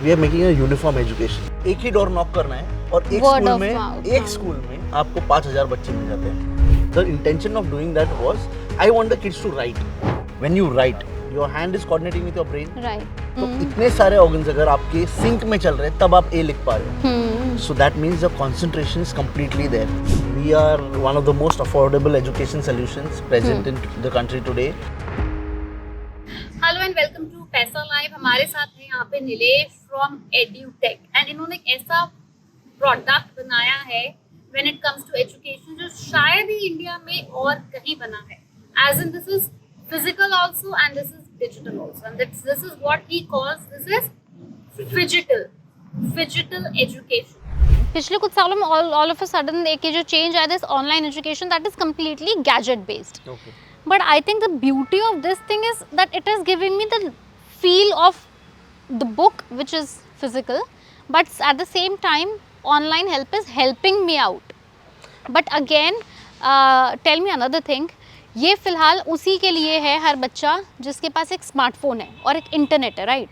We are making a uniform education. एक ही door knock करना है और एक स्कूल में आपको 5000 बच्चे मिल जाते हैं। The intention of doing that was I want the kids to write. When you write your hand is coordinating with your brain, right. तो इतने सारे ऑर्गन्स अगर आपके सिंक में चल रहे हैं तब आप ए लिख पा रहे हो। So that means the concentration is completely there. We are one of the most affordable education solutions present in the country today. Hello and welcome to Paisa Live. हमारे साथ है यहाँ पे नीलेश फ्रॉम एड्यूटेक एंड इन्होंने एक ऐसा प्रोडक्ट बनाया है when it comes to education जो शायद ही इंडिया में और कहीं बना है। As in this is physical also and this is digital also and this is what he calls this is phygital education. पिछले कुछ सालों में ऑल ऑफ अ सडन एक ये जो चेंज आया this online education that is completely gadget based. But I think the beauty of this thing is that it is giving me the feel of the book which is physical, but at the same time online help is helping me out. But again tell me another thing, ये फिलहाल उसी के लिए है हर बच्चा जिसके पास एक smartphone है और एक इंटरनेट है, राइट?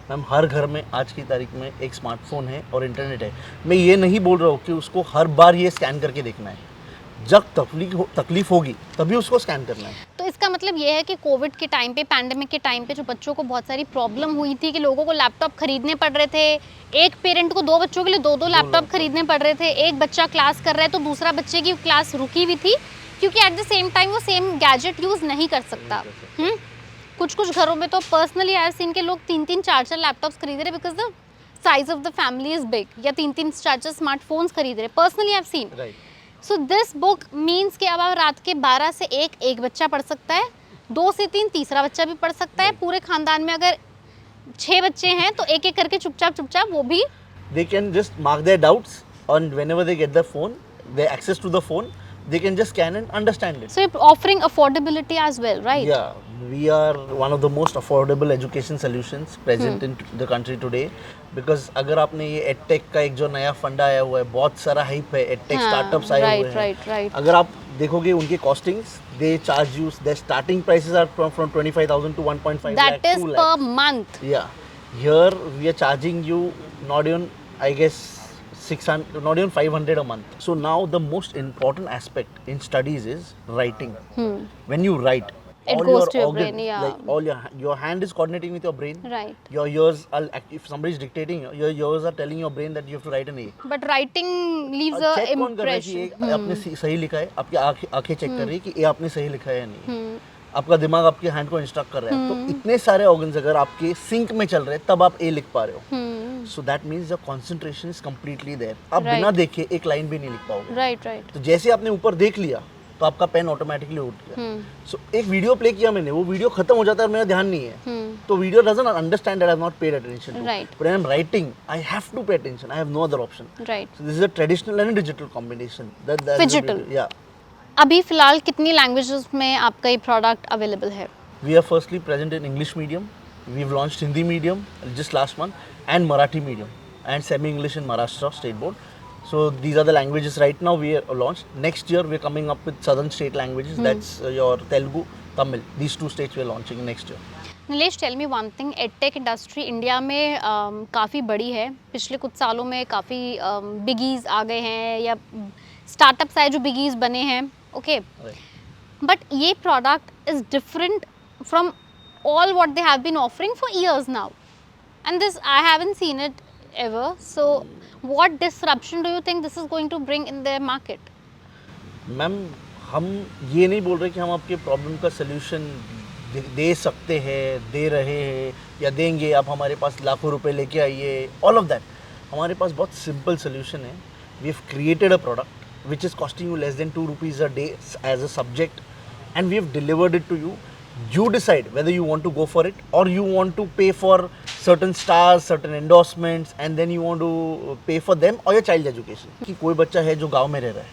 मैम हर घर में आज की तारीख में एक स्मार्टफोन है और इंटरनेट है। मैं ये नहीं बोल रहा हूँ कि उसको हर बार ये स्कैन करके देखना है। जब तकलीफ होगी तभी उसको स्कैन करना है। तो इसका मतलब ये है कि कोविड के टाइम पे, पैंडेमिक के टाइम पे जो बच्चों को बहुत सारी प्रॉब्लम हुई थी कि लोगों को लैपटॉप खरीदने पड़ रहे थे, एक पेरेंट को 2 बच्चों के लिए 2 लैपटॉप खरीदने पड़ रहे थे, एक बच्चा क्लास कर रहा है तो दूसरा बच्चे की क्लास रुकी हुई थी क्योंकि एट द सेम टाइम वो सेम गैजेट यूज़ नहीं कर सकता। कुछ घरों में तो पर्सनली आई हैव सीन के लोग 3-3, 4-4 लैपटॉप्स खरीद रहे because the size of the family is big, या 3-3, 4-4 स्मार्टफोन्स खरीद रहे। Personally I have seen. So this book means कि अब आप रात के 12 से 1 एक बच्चा पढ़ सकता है, 2 से 3 तीसरा बच्चा भी पढ़ सकता है। पूरे खानदान में अगर 6 बच्चे हैं तो एक एक करके चुपचाप वो भी they can just mark their doubts and whenever they get the phone, their access to the phone, they can just scan and understand it. So you're offering affordability as well, right? Yeah, we are one of the most affordable education solutions present in the country today because अगर आपने ये edtech का एक जो नया fund आया हुआ है, बहुत सारा हाइप है, एडटेक स्टार्टअप्स आए हुए हैं। Right. अगर आप देखोगे उनके costings, they charge you, their starting prices are from 25,000 to 1.5 lakh. That is per month. Yeah, here we are charging you not even, I guess, 600, not even 500 a month. So now the most important aspect in studies is writing. When you write, It all goes your to your organ, brain, yeah. like all your hand is coordinating with your brain. Right. Your ears are, if somebody is dictating, your ears are telling your brain that you have to write an A. But writing leaves a check कौन कर रहा है कि impression. ये आपने सही लिखा है? आपकी आंखें चेक कर रही है कि ये आपने सही लिखा है या नहीं। आपका दिमाग आपके हैंड को इंस्ट्रक्ट कर रहा है। तो इतने सारे ऑर्गन्स अगर आपके सिंक में चल रहे हैं तब आप ए लिख पा रहे हो। So that means the concentration is completely there. आप बिना देखे एक लाइन भी नहीं लिख पाओगे। राइट। तो जैसे आपने ऊपर देख लिया तो आपका पेन ऑटोमेटिकली उठ गया। सो एक वीडियो प्ले किया मैंने, वो वीडियो खत्म हो जाता है और मेरा ध्यान नहीं है, तो video doesn't understand that I have not paid attention to. Right. But I am writing, I have to pay attention, I have no other option. Right. So this is a traditional and digital combination. Phygital. या अभी फिलहाल कितनी languages में आपका ये product available है? We are firstly present in English medium. We've launched Hindi medium just last month and Marathi medium and semi-English in Maharashtra State Board. So these are the languages right now we are launched. Next year we're coming up with southern state languages. That's your Telugu, Tamil. These 2 states we're launching next year. Nilesh, tell me one thing, edtech industry India में काफ़ी बड़ी है। पिछले कुछ सालों में काफ़ी बिगीज़ आ गए हैं या स्टार्टअप्स आए जो बिगीज़ बने हैं, ओके। बट ये product is different from all what they have been offering for years now, and this I haven't seen it ever. So what disruption do you think this is going to bring in their market? Ma'am हम ये नहीं बोल रहे कि हम आपके problem का solution दे सकते हैं, दे रहे हैं या देंगे, आप हमारे पास लाखों रुपए लेके आइए, ऑल ऑफ दैट। हमारे पास बहुत सिंपल सोल्यूशन है। We have created a product which is costing you less than 2 rupees a day as a subject and we have delivered it to you. You decide whether you want to go for it or you want to pay for certain stars, certain endorsements and then you want to pay for them or your child education. कि कोई बच्चा है जो गांव में रह रहा है,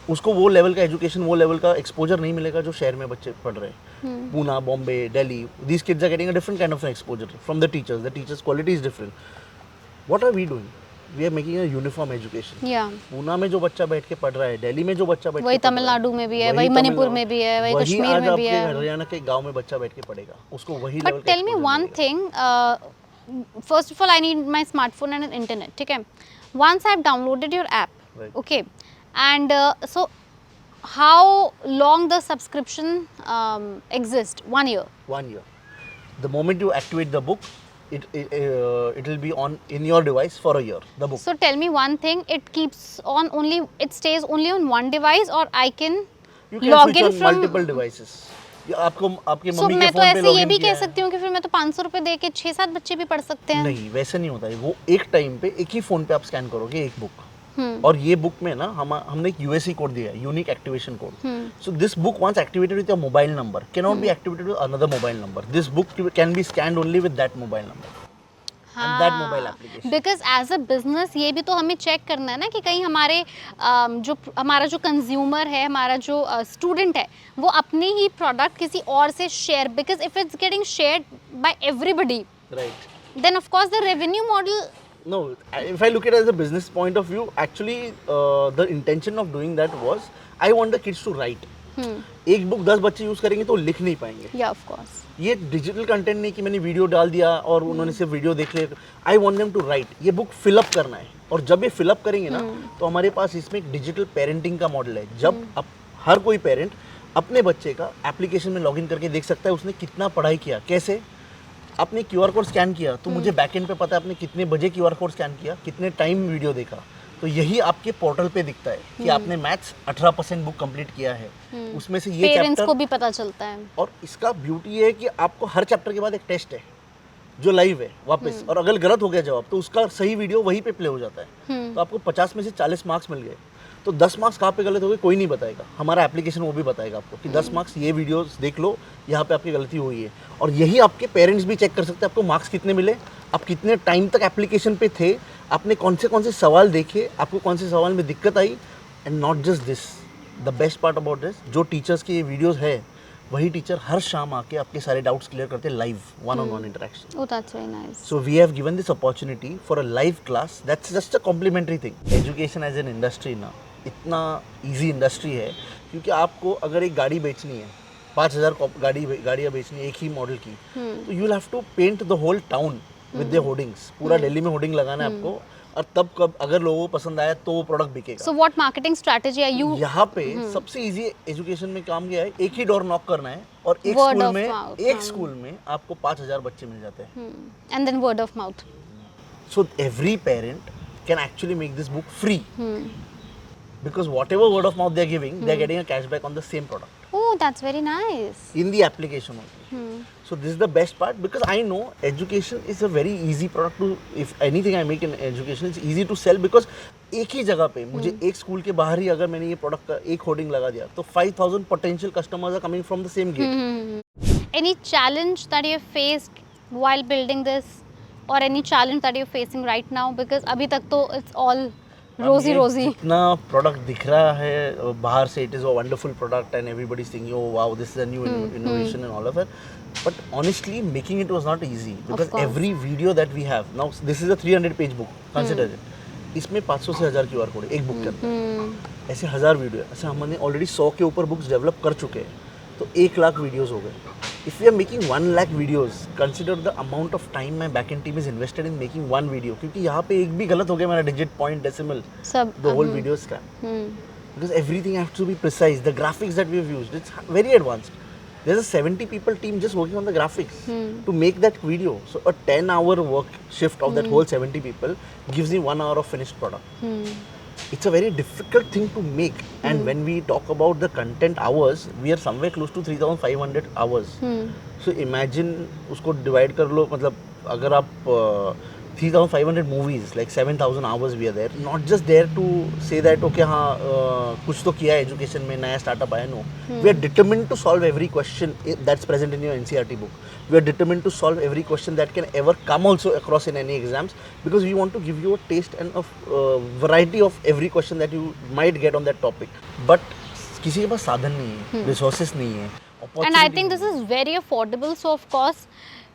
उसको वो लेवल का एजुकेशन, वो लेवल का एक्सपोजर नहीं मिलेगा जो शहर में बच्चे पढ़ रहे हैं। Poona, Bombay, Delhi, these kids are getting a different kind of exposure from the teachers. The teachers' quality is different. What are we doing? We are making a uniform education. Yeah. Poona में जो बच्चा बैठ के पढ़ रहा है, दिल्ली में जो बच्चा बैठ वही के पढ़ रहा है, तमिलनाडु में भी है, वही मणिपुर में भी है, वही कश्मीर में भी है। हरियाणा के गांव में बच्चा बैठ के पढ़ेगा, उसको वही but tell me one thing, first of all I need my smartphone and an internet, ठीक है. Once I've downloaded your app, Right. okay, and so how long the subscription exist? 1 year. 1 year. The moment you activate the book, it will be on in your device for a year. The book. So tell me one thing, it keeps on only, it stays only on one device, or I can You can log switch in on from multiple devices. ये आपको आपके So mummy के मैं तो phone पे ऐसे ये login भी किया कह है। सकती हूँ कि फिर मैं तो 500 रुपए दे के 6-7 बच्चे भी पढ़ सकते हैं. नहीं, वैसे नहीं होता है. वो एक टाइम पे एक ही फोन पे आप स्कैन करोगे एक बुक. हम्म. और ये बुक में ना हमने एक यूएससी कोड दिया है, unique activation code. So this book once activated with your mobile number can not be activated with another mobile number. This book can be scanned only with that mobile number and that mobile application. Because as a business ये भी तो हमें check करना है ना कि कहीं हमारे हमारा जो कंज्यूमर है, हमारा जो स्टूडेंट है, वो अपने ही प्रोडक्ट किसी और से share, because if it's getting shared by everybody, right. Then of course the revenue model. No, if I look at it as a business point of view, actually the intention of doing that was I want the kids to write. एक book 10 बच्चे use करेंगे तो लिख नहीं पाएंगे. या of course. ये digital content नहीं कि मैंने वीडियो डाल दिया और उन्होंने सिर्फ वीडियो देख लिया. I want them to write. ये बुक फिलअप करना है, और जब ये फिलअप करेंगे ना तो हमारे पास इसमें एक डिजिटल पेरेंटिंग का मॉडल है. जब हर कोई पेरेंट अपने बच्चे का एप्लीकेशन में लॉगिन करके देख सकता है उसने कितना पढ़ाई किया. कैसे? आपने क्यूआर कोड स्कैन किया तो मुझे बैकएंड पे पता है आपने कितने बजे क्यूआर कोड स्कैन किया, कितने टाइम वीडियो देखा. तो यही आपके पोर्टल पे दिखता है कि आपने मैथ्स 18% बुक कंप्लीट किया है. उसमें से ये पेरेंट्स चैप्टर, को भी पता चलता है. और इसका ब्यूटी है कि आपको हर चैप्टर के बाद एक टेस्ट है जो लाइव है वापस, और अगर गलत हो गया जवाब तो उसका सही वीडियो वहीं पे प्ले हो जाता है. तो आपको 50 में से 40 मार्क्स मिल गए. तो 10 मार्क्स कहाँ पे गलत हो गए कोई नहीं बताएगा. हमारा एप्लीकेशन वो भी बताएगा आपको कि 10 मार्क्स ये वीडियोस देख लो, यहाँ पे आपकी गलती हुई है. और यही आपके पेरेंट्स भी चेक कर सकते हैं आपको मार्क्स कितने मिले, आप कितने टाइम तक एप्लीकेशन पे थे, आपने कौन से सवाल देखे, आपको कौन से सवाल में दिक्कत आई. And not just this, the best part about this, जो टीचर्स की ये वीडियोज़ है वही टीचर हर शाम आके आपके सारे डाउट्स क्लियर करते हैं live, one-on-one interaction. Oh, that's very nice. So we have given this opportunity for a live class. That's just a complimentary thing. Education as an industry ना इतना easy industry है, क्योंकि आपको अगर एक गाड़ी बेचनी है, 5000 गाड़ियाँ बेचनी है एक ही मॉडल की, तो you'll have to paint the whole town with their hoardings. पूरा दिल्ली में होर्डिंग लगाना है आपको, और तब कब अगर लोगों को पसंद आया तो वो प्रोडक्ट बिकेगा. So what marketing strategy are you? यहाँ पे सबसे इजी एजुकेशन में काम किया है, एक ही डोर नॉक करना है और एक Word स्कूल of में mouth, आपको 5000 बच्चे मिल जाते हैं. And then word of mouth. So every parent can actually make this book free, because whatever word of mouth they are giving, they are getting a cashback on the same product Oh, that's very nice. in the application only. So this is the best part, because I know education is a very easy product to, if anything I make in education, it's easy to sell, because एक ही जगह पे मुझे एक school के बाहर ही अगर मैंने ये प्रोडक्ट का एक होर्डिंग लगा दिया तो 5000 potential customers are coming from the same gate. Any challenge that you have faced while building this, or any challenge that you're facing right now? Because अभी तक तो it's all rosy ये rosy. जितना product दिख रहा है बाहर से, it is a wonderful product and everybody is thinking oh wow this is a new innovation and all of it. But honestly making it was not easy, because course. Every video that we have now, this is a 300 page book, consider it. इसमें 500 से 1000 QR code एक book के अंदर. ऐसे 1000 video, ऐसे हमने already 100 के ऊपर बुक्स डेवलप कर चुके हैं, तो 1 लाख वीडियोस हो गए. If we are making 1 lakh videos, consider the amount of time my backend team is invested in making one video. क्योंकि यहाँ पे एक भी गलत हो गया मेरा डिजिट, पॉइंट, डेसिमल, सब the whole video is scrap. Because everything has to be precise. The graphics that we have used, it's very advanced. There's a 70 people team just working on the graphics to make that video. So a 10-hour work shift of that whole 70 people gives me 1 hour of finished product. It's a very difficult thing to make, and when we talk about the content hours, we are somewhere close to 3500 hours. So imagine उसको divide कर लो, मतलब अगर आप 3500 movies, like 7000 hours we are there, not just there to say that okay हाँ कुछ तो किया education में, नया स्टार्टअप आया. No, we are determined to solve every question that's present in your NCERT book. We are determined to solve every question that can ever come also across in any exams, because we want to give you a taste and a variety of every question that you might get on that topic. But किसी के पास साधन नहीं है, resources नहीं है, And I think this is very affordable, so of course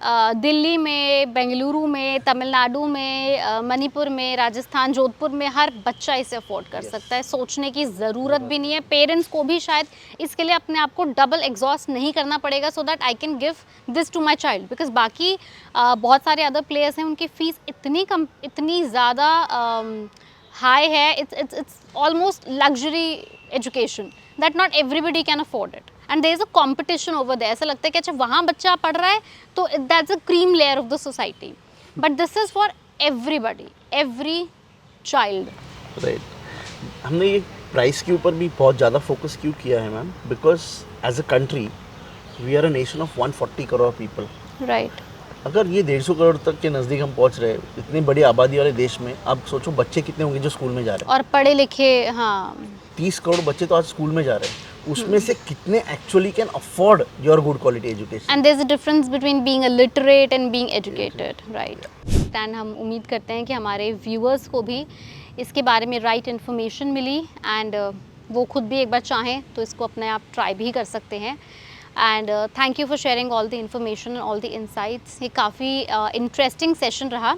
Delhi में, बेंगलुरु में, तमिलनाडु में, मणिपुर में, राजस्थान, जोधपुर में हर बच्चा इसे अफोर्ड कर सकता है। सोचने की ज़रूरत भी नहीं है। पेरेंट्स को भी शायद इसके लिए अपने आप को डबल एग्जॉस्ट नहीं करना पड़ेगा, so that I can give this to my child. Because बाकी बहुत सारे अदर प्लेयर्स हैं, उनकी फ़ीस इतनी ज़्यादा हाई है, it's almost luxury education that not everybody can afford it, and there is a competition over there. ऐसा लगता है कि अच्छा वहाँ बच्चा पढ़ रहा है तो that's a cream layer of the society, but this is for everybody, every child. Right. हमने ये प्राइस के ऊपर भी बहुत ज़्यादा फोकस क्यों किया है ma'am? Because as a country we are a nation of 140 crore people. Right. अगर ये 150 करोड़ तक के नज़दीक हम पहुंच रहे हैं इतनी बड़ी आबादी वाले देश में, अब सोचो बच्चे कितने होंगे जो स्कूल में जा रहे हैं। और पढ़े लिखे, हाँ, 30 करोड़ बच्चे तो आज स्कूल में जा रहे हैं, उसमें से कितने actually can afford your good quality education? and there's a difference between being illiterate and being educated, right? And हम उम्मीद करते हैं कि हमारे व्यूअर्स को भी इसके बारे में राइट इन्फॉर्मेशन मिली, एंड वो खुद भी एक बार चाहें तो इसको अपने आप ट्राई भी कर सकते हैं। And thank you for sharing all the information and all the insights. ये काफ़ी इंटरेस्टिंग सेशन रहा,